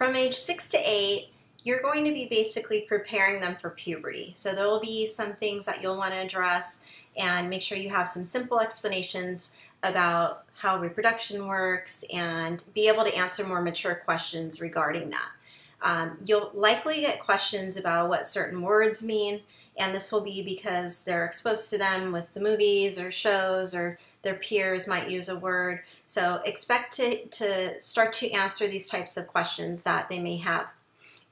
From age 6 to 8, you're going to be basically preparing them for puberty. So there will be some things that you'll want to address and make sure you have some simple explanations about how reproduction works and be able to answer more mature questions regarding that. You'll likely get questions about what certain words mean, and this will be because they're exposed to them with the movies or shows, or their peers might use a word. So expect to start to answer these types of questions that they may have.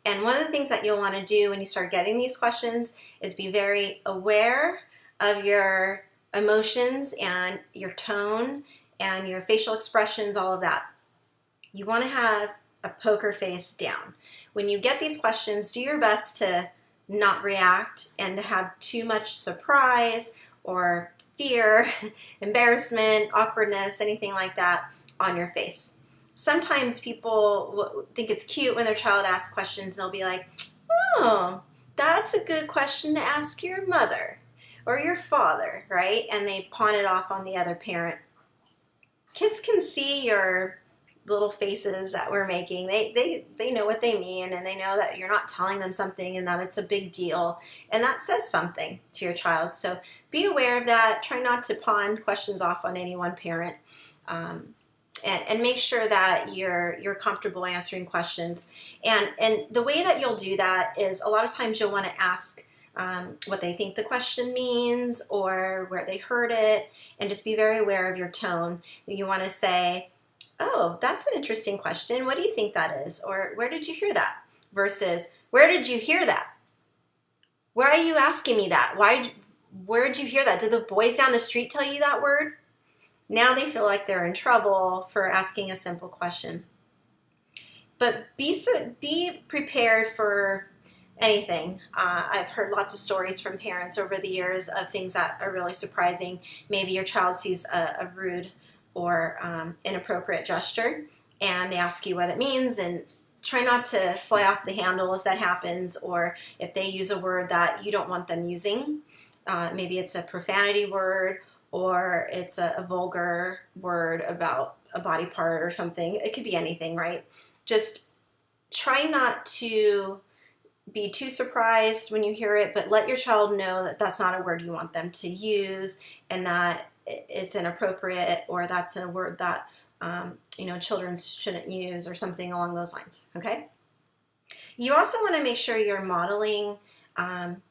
And one of the things that you'll want to do when you start getting these questions is be very aware of your emotions and your tone and your facial expressions, all of that. You want to have a poker face down. When you get these questions, do your best to not react and to have too much surprise or fear, embarrassment, awkwardness, anything like that on your face. Sometimes people think it's cute when their child asks questions. They'll be like, oh, that's a good question to ask your mother or your father, right? And they pawn it off on the other parent. Kids can see your little faces that we're making. They know what they mean, and they know that you're not telling them something and that it's a big deal, and that says something to your child. So be aware of that. Try not to pawn questions off on any one parent, and make sure that you're comfortable answering questions. And the way that you'll do that is a lot of times you'll want to ask what they think the question means or where they heard it, and just be very aware of your tone. You want to say, oh, that's an interesting question. What do you think that is? Or where did you hear that? Versus, where did you hear that? Why are you asking me that? Where did you hear that? Did the boys down the street tell you that word? Now they feel like they're in trouble for asking a simple question. But be prepared for anything. I've heard lots of stories from parents over the years of things that are really surprising. Maybe your child sees a rude or inappropriate gesture, and they ask you what it means, and try not to fly off the handle if that happens, or if they use a word that you don't want them using. Maybe it's a profanity word, or it's a vulgar word about a body part or something. It could be anything, right? Just try not to be too surprised when you hear it, but let your child know that that's not a word you want them to use, and that it's inappropriate, or that's a word that children shouldn't use, or something along those lines. Okay. You also want to make sure you're modeling and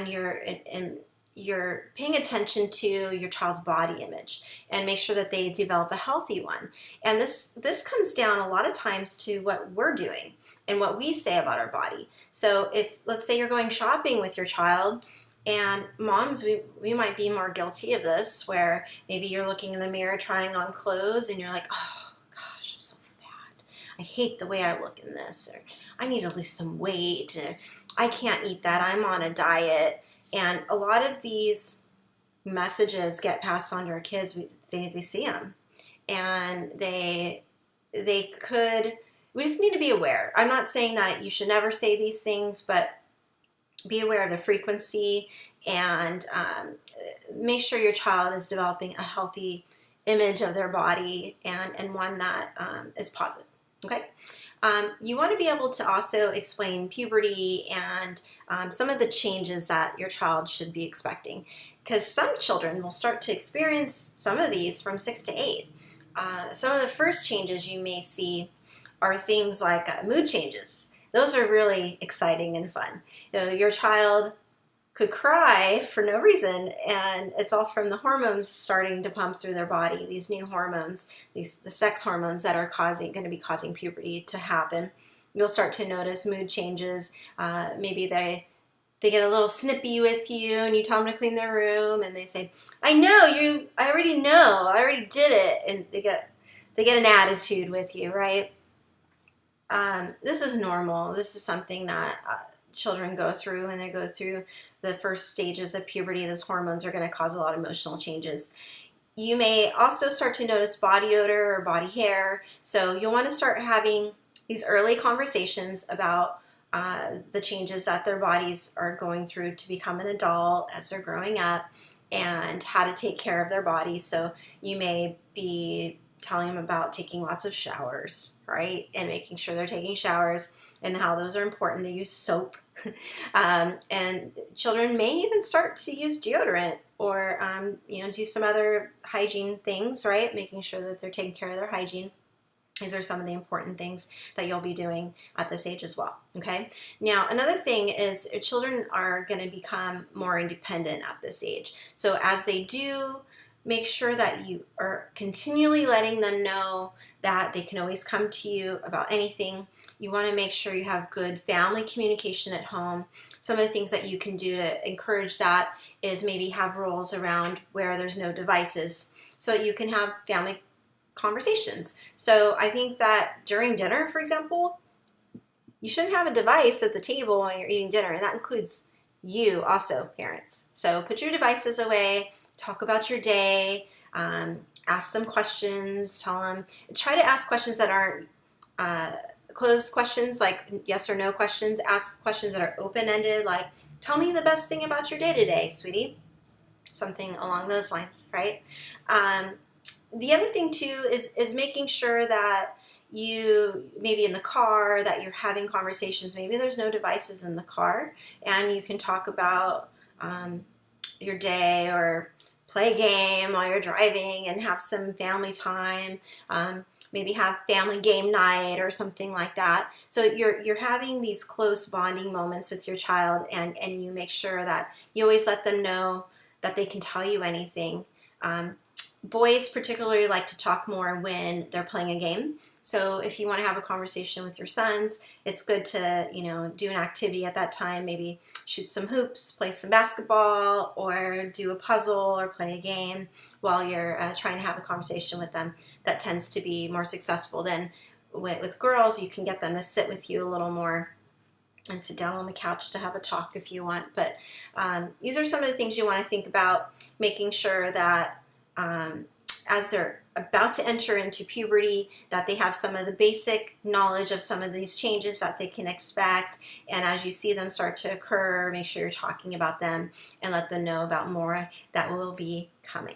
you're paying attention to your child's body image, and make sure that they develop a healthy one. And this comes down a lot of times to what we're doing and what we say about our body. So if, let's say, you're going shopping with your child, and moms, we might be more guilty of this, where maybe you're looking in the mirror trying on clothes, and you're like, oh gosh, I'm so fat. I hate the way I look in this, or I need to lose some weight, or I can't eat that, I'm on a diet. And a lot of these messages get passed on to our kids. They see them, and we just need to be aware. I'm not saying that you should never say these things, but be aware of the frequency, and make sure your child is developing a healthy image of their body, and one that is positive. Okay. You want to be able to also explain puberty and some of the changes that your child should be expecting, because some children will start to experience some of these from 6 to 8. Some of the first changes you may see are things like mood changes. Those are really exciting and fun. Your child could cry for no reason, and it's all from the hormones starting to pump through their body. These new hormones, the sex hormones that are going to be causing puberty to happen. You'll start to notice mood changes. Maybe they get a little snippy with you, and you tell them to clean their room, and they say, I already know, I already did it, and they get an attitude with you, right? This is normal. This is something that children go through when they go through the first stages of puberty. Those hormones are going to cause a lot of emotional changes. You may also start to notice body odor or body hair. So you'll want to start having these early conversations about the changes that their bodies are going through to become an adult as they're growing up, and how to take care of their bodies. So you may be telling them about taking lots of showers, right? And making sure they're taking showers and how those are important. They use soap. And children may even start to use deodorant or, do some other hygiene things, right? Making sure that they're taking care of their hygiene. These are some of the important things that you'll be doing at this age as well, okay? Now, another thing is children are going to become more independent at this age. So as they do, make sure that you are continually letting them know that they can always come to you about anything. You want to make sure you have good family communication at home. Some of the things that you can do to encourage that is maybe have rules around where there's no devices so that you can have family conversations. So I think that during dinner, for example, you shouldn't have a device at the table when you're eating dinner, and that includes you also, parents. So put your devices away, talk about your day, ask them questions, try to ask questions that aren't closed questions, like yes or no questions. Ask questions that are open-ended, like, tell me the best thing about your day today, sweetie. Something along those lines, right? The other thing too is making sure that you, maybe in the car, that you're having conversations. Maybe there's no devices in the car and you can talk about your day or play a game while you're driving and have some family time. Maybe have family game night or something like that. So you're having these close bonding moments with your child, and you make sure that you always let them know that they can tell you anything. Boys particularly like to talk more when they're playing a game. So if you want to have a conversation with your sons, it's good to, do an activity at that time. Maybe shoot some hoops, play some basketball, or do a puzzle or play a game while you're trying to have a conversation with them. That tends to be more successful than with girls. You can get them to sit with you a little more and sit down on the couch to have a talk if you want. But these are some of the things you want to think about, making sure that as they're about to enter into puberty, that they have some of the basic knowledge of some of these changes that they can expect. And as you see them start to occur, make sure you're talking about them and let them know about more that will be coming.